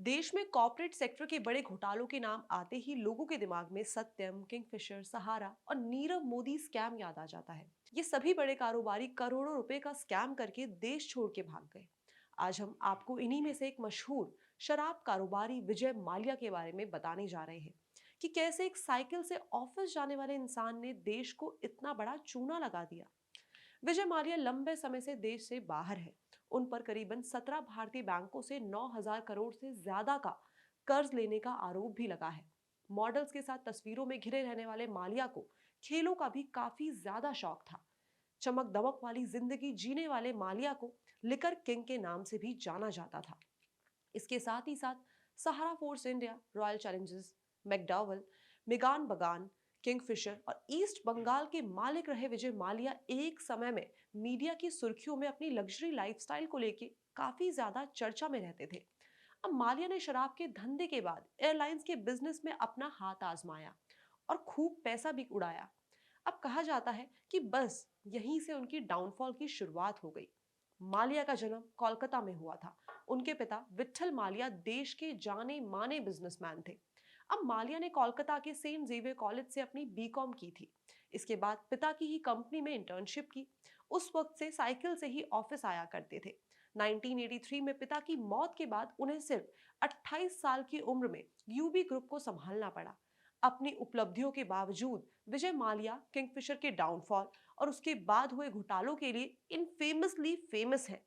देश में corporate sector के बड़े घोटालों के नाम आते ही लोगों के दिमाग में सत्यम, किंगफिशर, सहारा और नीरव मोदी स्कैम याद आ जाता है। ये सभी बड़े कारोबारी करोड़ों रुपए का स्कैम करके देश छोड़ के भाग गए। आज हम आपको इन्हीं में से एक मशहूर शराब कारोबारी विजय माल्या के बारे में बताने जा रहे हैं कि कैसे एक साइकिल से ऑफिस जाने वाले इंसान ने देश को इतना बड़ा चूना लगा दिया। विजय माल्या लंबे समय से देश से बाहर है। उन पर करीबन 17 भारतीय बैंकों से 9,000 करोड़ से ज्यादा का कर्ज लेने का आरोप भी लगा है। मॉडल्स के साथ तस्वीरों में घिरे रहने वाले माल्या को खेलों का भी काफी ज्यादा शौक था। चमक दमक वाली जिंदगी जीने वाले माल्या को लिकर किंग के नाम से भी जाना जाता था। इसके साथ ही साथ Sahara Force India, Royal Challengers, McDowell, मेगान बगान, किंगफिशर और ईस्ट बंगाल के मालिक रहे विजय माल्या एक समय में मीडिया की सुर्खियों में अपनी लग्जरी लाइफस्टाइल को लेके काफी ज्यादा चर्चा में रहते थे। अब माल्या ने शराब के धंधे के बाद एयरलाइंस के बिजनेस में अपना हाथ आजमाया और खूब पैसा भी उड़ाया। अब कहा जाता है कि बस यहीं से उनकी डाउनफॉल की शुरुआत हो गई। माल्या का जन्म कोलकाता में हुआ था। उनके पिता विट्ठल माल्या देश के जाने माने बिजनेसमैन थे। अब माल्या ने कोलकाता के सेंट जेवियर कॉलेज से अपनी बीकॉम की थी। इसके बाद पिता की ही कंपनी में इंटर्नशिप की। उस वक्त से साइकिल से ही ऑफिस आया करते थे। 1983 में पिता की मौत के बाद उन्हें सिर्फ 28 साल की उम्र में यूबी ग्रुप को संभालना पड़ा। अपनी उपलब्धियों के बावजूद विजय माल्या किंगफिशर के डाउनफॉल और उसके बाद हुए घोटालों के लिए इनफेमसली फेमस है।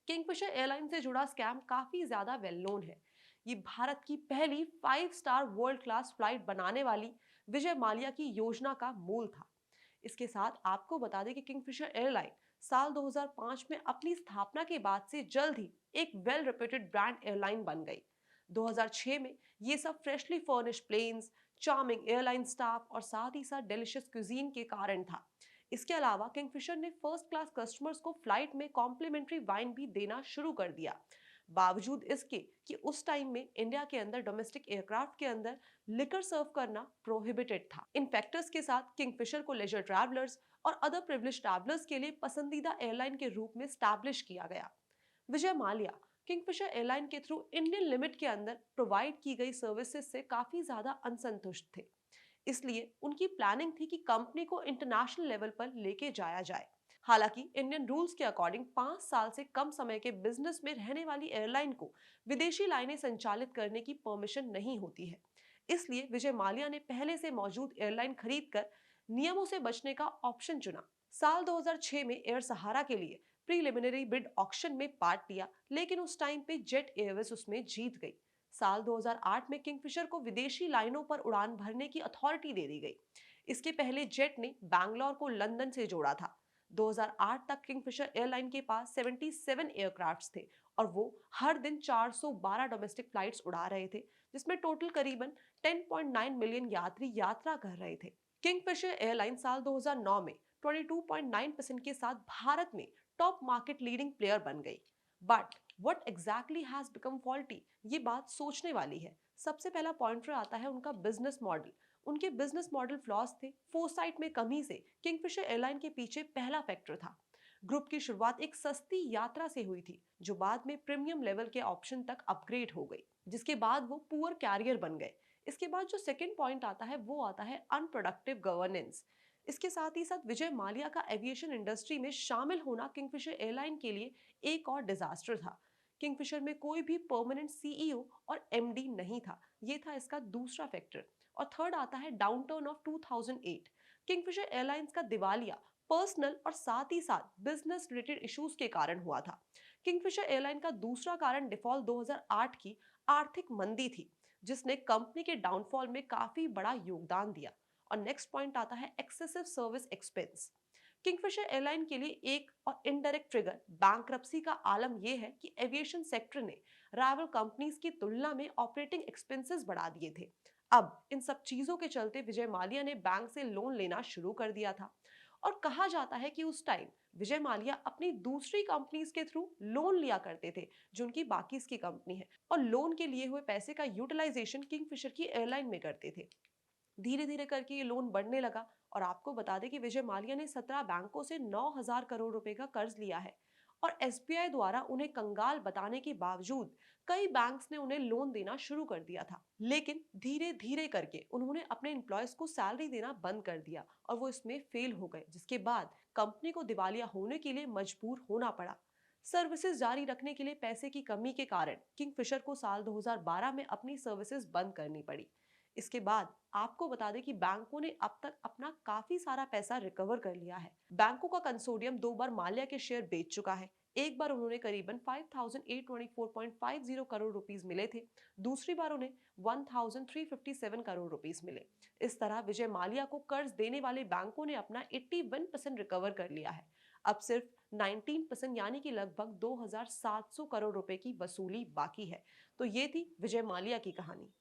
किंगफिशर एयरलाइन से जुड़ा स्कैम काफी ज्यादा वेल नोन है। ये भारत की पहली 5 स्टार वर्ल्ड क्लास फ्लाइट बनाने वाली विजय माल्या की योजना का मूल था। इसके साथ आपको बता दें कि किंगफिशर एयरलाइन साल 2005 में अपनी स्थापना के बाद से जल्द ही एक वेल रेप्यूटेड ब्रांड एयरलाइन बन गई। 2006 में ये सब freshly furnished planes, charming airline staff और साथ ही साथ डिलिशियस क्यूजीन के कारण था। इसके अलावा किंगफिशर ने फर्स्ट क्लास कस्टमर्स को फ्लाइट में कॉम्प्लीमेंट्री वाइन भी देना शुरू कर दिया। बावजूद इसके कि उस टाइम में इंडिया के अंदर डोमेस्टिक एयरक्राफ्ट के अंदर लिकर सर्व करना प्रोहिबिटेड था। इन फैक्टर्स के साथ किंगफिशर को लेजर ट्रैवलर्स और अदर प्रिविलेज ट्रैवलर्स के लिए पसंदीदा एयरलाइन के रूप में स्टैब्लिश किया गया। विजय माल्या किंगफिशर एयरलाइन के थ्रू इंडियन लिमिट के अंदर प्रोवाइड की गई सर्विसेज से काफी ज्यादा असंतुष्ट थे। इसलिए उनकी प्लानिंग थी कि कंपनी को इंटरनेशनल लेवल पर लेके जाया जाए। हालांकि इंडियन रूल्स के अकॉर्डिंग 5 साल से कम समय के बिजनेस में रहने वाली एयरलाइन को विदेशी लाइनें संचालित करने की परमिशन नहीं होती है। इसलिए विजय माल्या ने पहले से मौजूद एयरलाइन खरीदकर नियमों से बचने का ऑप्शन चुना। साल 2006 में एयर सहारा के लिए प्रीलिमिनरी बिड ऑक्शन में पार्ट लिया, लेकिन उस टाइम पे जेट एयरवेज उसमें जीत गई। साल 2008 में किंगफिशर को विदेशी लाइनों पर उड़ान भरने की अथॉरिटी दे दी गई। इसके पहले जेट ने बैंगलोर को लंदन से जोड़ा था। 2008 तक किंगफिशर एयरलाइन के पास 77 एयरक्राफ्ट्स थे और वो हर दिन 412 डोमेस्टिक फ्लाइट्स उड़ा रहे थे, जिसमें टोटल करीबन 10.9 मिलियन यात्री यात्रा कर रहे थे। किंगफिशर एयरलाइन साल 2009 में 22.9% के साथ भारत में टॉप मार्केट लीडिंग प्लेयर बन गई। But what exactly has become faulty, ये बात सोचने वाली है। सबसे पहला पॉइंटर आता है उनका बिजनेस मॉडल। उनके बिजनेस मॉडल फ्लॉस थे। फोरसाइट में कमी से किंगफिशर एयरलाइन के पीछे पहला फैक्टर था। ग्रुप की शुरुआत एक सस्ती यात्रा से हुई थी, जो बाद में प्रीमियम लेवल के ऑप्शन तक अपग्रेड हो गई, जिसके बाद वो पुअर कैरियर बन गए। इसके बाद जो सेकंड पॉइंट आता है वो आता है अनप्रोडक्टिव गवर्नेंस। इसके साथ ही साथ विजय माल्या का एविएशन इंडस्ट्री में शामिल होना किंगफिशर एयरलाइन के लिए एक और डिजास्टर था। किंगफिशर में कोई भी परमानेंट सीईओ और एमडी नहीं था। ये था इसका दूसरा फैक्टर। और थर्ड आता है डाउनटर्न ऑफ 2008। किंगफिशर एयरलाइंस का दिवालिया पर्सनल और साथ ही साथ बिजनेस रिलेटेड इश्यूज के कारण हुआ था। किंगफिशर एयरलाइन का दूसरा कारण डिफॉल्ट 2008 की आर्थिक मंदी थी, जिसने कंपनी के डाउनफॉल में काफी बड़ा योगदान दिया। और नेक्स्ट पॉइंट आता है excessive service expense. Kingfisher airline के लिए एक और इनडायरेक्ट ट्रिगर बैंकरप्सी का आलम यह है कि एविएशन सेक्टर ने राइवल कंपनीज की तुलना में ऑपरेटिंग एक्सपेंसेस बढ़ा दिए थे। अब इन सब चीजों के चलते विजय माल्या ने बैंक से लोन लेना शुरू कर दिया था। और कहा जाता है कि उस टाइम विजय माल्या अपनी दूसरी कंपनीज के थ्रू लोन लिया करते थे, जो उनकी बाकी की कंपनी है, और लोन के लिए हुए पैसे का यूटिलाइजेशन किंगफिशर की एयरलाइन में करते थे। धीरे धीरे करके ये लोन बढ़ने लगा। और आपको बता दें कि विजय माल्या ने 17 बैंकों से 9,000 करोड़ रुपए का कर्ज लिया है। और एसबीआई द्वारा उन्हें कंगाल बताने के बावजूद कई बैंक्स ने उन्हें लोन देना शुरू कर दिया था। लेकिन धीरे धीरे करके उन्होंने अपने एम्प्लॉयज को सैलरी देना बंद कर दिया और वो इसमें फेल हो गए, जिसके बाद कंपनी को दिवालिया होने के लिए मजबूर होना पड़ा। सर्विसेज जारी रखने के लिए पैसे की कमी के कारण किंगफिशर को साल 2012 में अपनी सर्विसेज बंद करनी पड़ी। इसके बाद आपको बता दें कि बैंकों ने अब तक अपना काफी सारा पैसा रिकवर कर लिया है। बैंकों का कंसोर्टियम 2 बार माल्या के शेयर बेच चुका है। एक बार उन्होंने करीबन 5,824.50 करोड़ रुपीस मिले थे। दूसरी बार उन्हें 1,357 करोड़ रुपीस मिले। इस तरह विजय माल्या को कर्ज देने वाले बैंकों ने अपना 81% रिकवर कर लिया है। अब सिर्फ 19% यानी कि लगभग 2,700 करोड़ रुपए की वसूली बाकी है। तो ये थी विजय माल्या की कहानी।